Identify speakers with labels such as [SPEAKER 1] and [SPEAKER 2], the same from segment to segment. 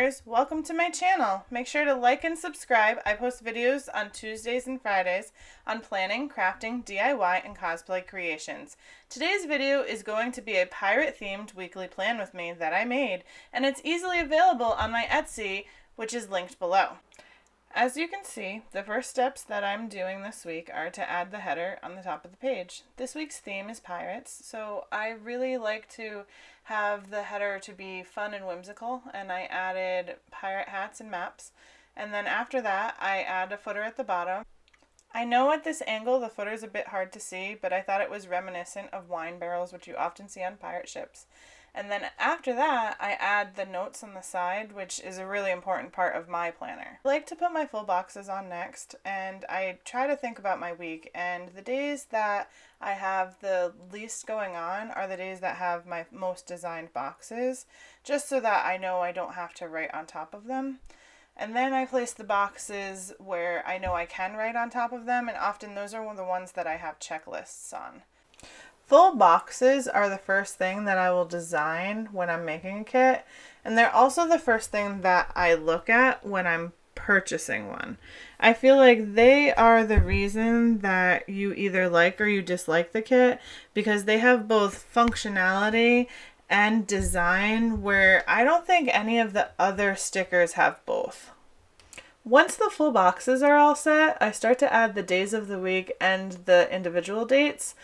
[SPEAKER 1] planners, welcome to my channel. Make sure to like and subscribe. I post videos on Tuesdays and Fridays on planning, crafting, DIY, and cosplay creations. Today's video is going to be a pirate-themed weekly plan with me that I made, and it's easily available on my Etsy, which is linked below. As you can see, the first steps that I'm doing this week are to add the header on the top of the page. This week's theme is pirates, so I really like to have the header to be fun and whimsical, and I added pirate hats and maps. And then after that, I add a footer at the bottom. I know at this angle the footer is a bit hard to see, but I thought it was reminiscent of wine barrels, which you often see on pirate ships. And then after that, I add the notes on the side, which is a really important part of my planner. I like to put my full boxes on next, and I try to think about my week, and the days that I have the least going on are the days that have my most designed boxes, just so that I know I don't have to write on top of them. And then I place the boxes where I know I can write on top of them, and often those are the ones that I have checklists on. Full boxes are the first thing that I will design when I'm making a kit, and they're also the first thing that I look at when I'm purchasing one. I feel like they are the reason that you either like or you dislike the kit, because they have both functionality and design where I don't think any of the other stickers have both. Once the full boxes are all set, I start to add the days of the week and the individual dates.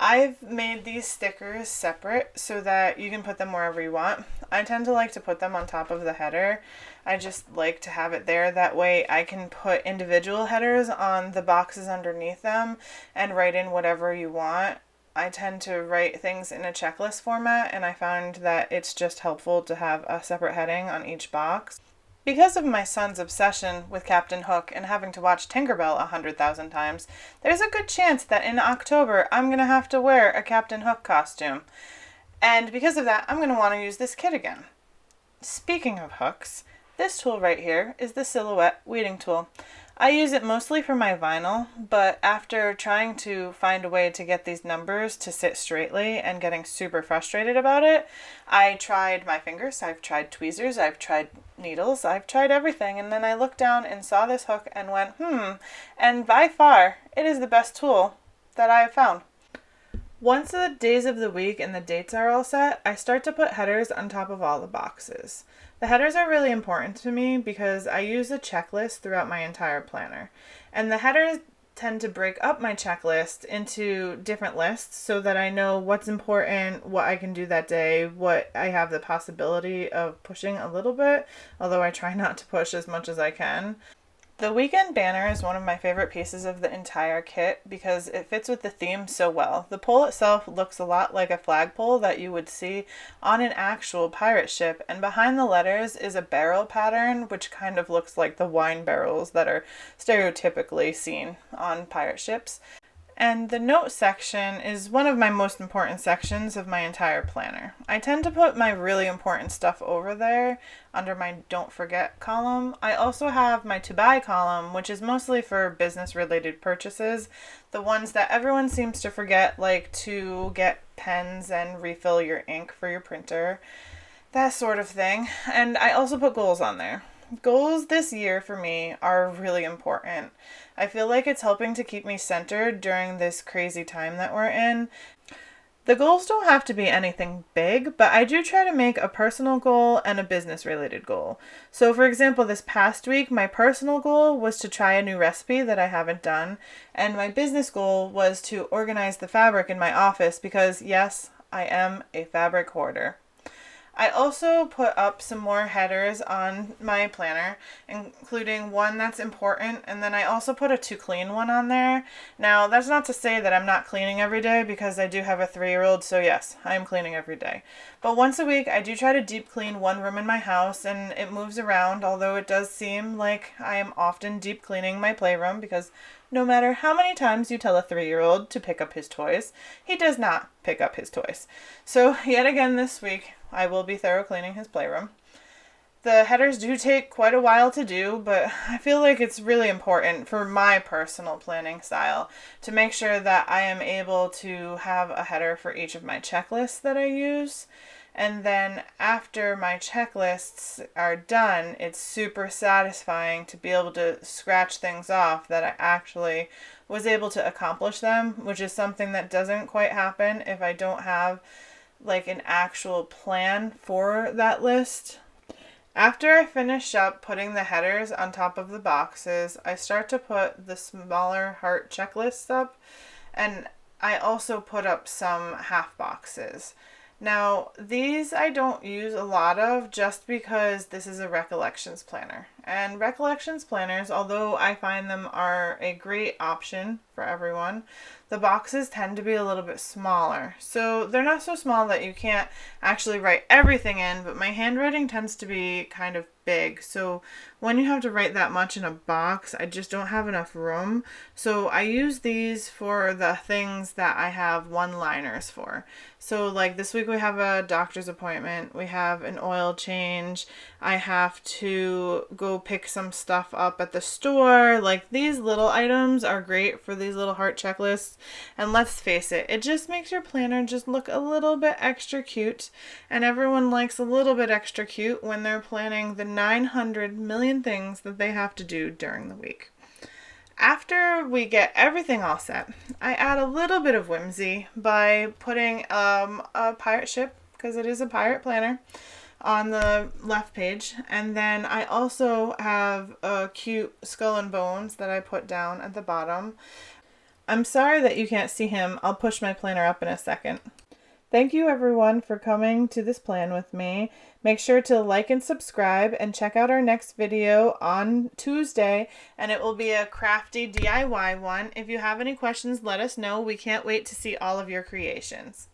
[SPEAKER 1] I've made these stickers separate so that you can put them wherever you want. I tend to like to put them on top of the header. I just like to have it there. That way I can put individual headers on the boxes underneath them and write in whatever you want. I tend to write things in a checklist format, and I found that it's just helpful to have a separate heading on each box. Because of my son's obsession with Captain Hook and having to watch Tinkerbell 100,000 times, there's a good chance that in October I'm going to have to wear a Captain Hook costume. And because of that, I'm going to want to use this kit again. Speaking of hooks, this tool right here is the Silhouette Weeding Tool. I use it mostly for my vinyl, but after trying to find a way to get these numbers to sit straightly and getting super frustrated about it, I tried my fingers, I've tried tweezers, I've tried needles, I've tried everything, and then I looked down and saw this hook and went, and by far, it is the best tool that I have found. Once the days of the week and the dates are all set, I start to put headers on top of all the boxes. The headers are really important to me because I use a checklist throughout my entire planner. And the headers tend to break up my checklist into different lists so that I know what's important, what I can do that day, what I have the possibility of pushing a little bit, although I try not to push as much as I can. The weekend banner is one of my favorite pieces of the entire kit because it fits with the theme so well. The pole itself looks a lot like a flagpole that you would see on an actual pirate ship, and behind the letters is a barrel pattern which kind of looks like the wine barrels that are stereotypically seen on pirate ships. And the note section is one of my most important sections of my entire planner. I tend to put my really important stuff over there under my don't forget column. I also have my to buy column, which is mostly for business related purchases, the ones that everyone seems to forget, like to get pens and refill your ink for your printer, that sort of thing. And I also put goals on there. Goals this year for me are really important. I feel like it's helping to keep me centered during this crazy time that we're in. The goals don't have to be anything big, but I do try to make a personal goal and a business related goal. So for example, this past week, my personal goal was to try a new recipe that I haven't done, and my business goal was to organize the fabric in my office because yes, I am a fabric hoarder. I also put up some more headers on my planner, including one that's important, and then I also put a to clean one on there. Now, that's not to say that I'm not cleaning every day because I do have a 3-year-old, so yes, I am cleaning every day. But once a week, I do try to deep clean one room in my house, and it moves around, although it does seem like I am often deep cleaning my playroom because no matter how many times you tell a 3-year-old to pick up his toys, he does not pick up his toys. So yet again this week, I will be thorough cleaning his playroom. The headers do take quite a while to do, but I feel like it's really important for my personal planning style to make sure that I am able to have a header for each of my checklists that I use. And then after my checklists are done, it's super satisfying to be able to scratch things off that I actually was able to accomplish them, which is something that doesn't quite happen if I don't have like an actual plan for that list. After I finish up putting the headers on top of the boxes, I start to put the smaller heart checklists up, and I also put up some half boxes. Now, these I don't use a lot of just because this is a recollections planner. And recollections planners, although I find them are a great option for everyone, the boxes tend to be a little bit smaller. So they're not so small that you can't actually write everything in, but my handwriting tends to be kind of big. So when you have to write that much in a box, I just don't have enough room. So I use these for the things that I have one-liners for. So like this week we have a doctor's appointment, we have an oil change, I have to go pick some stuff up at the store. Like these little items are great for these little heart checklists. And let's face it, it just makes your planner just look a little bit extra cute. And everyone likes a little bit extra cute when they're planning the 900 million things that they have to do during the week. After we get everything all set, I add a little bit of whimsy by putting a pirate ship, because it is a pirate planner, on the left page. And then I also have a cute skull and bones that I put down at the bottom. I'm sorry that you can't see him. I'll push my planner up in a second. Thank you everyone for coming to this plan with me. Make sure to like and subscribe and check out our next video on Tuesday, and it will be a crafty DIY one. If you have any questions, let us know. We can't wait to see all of your creations.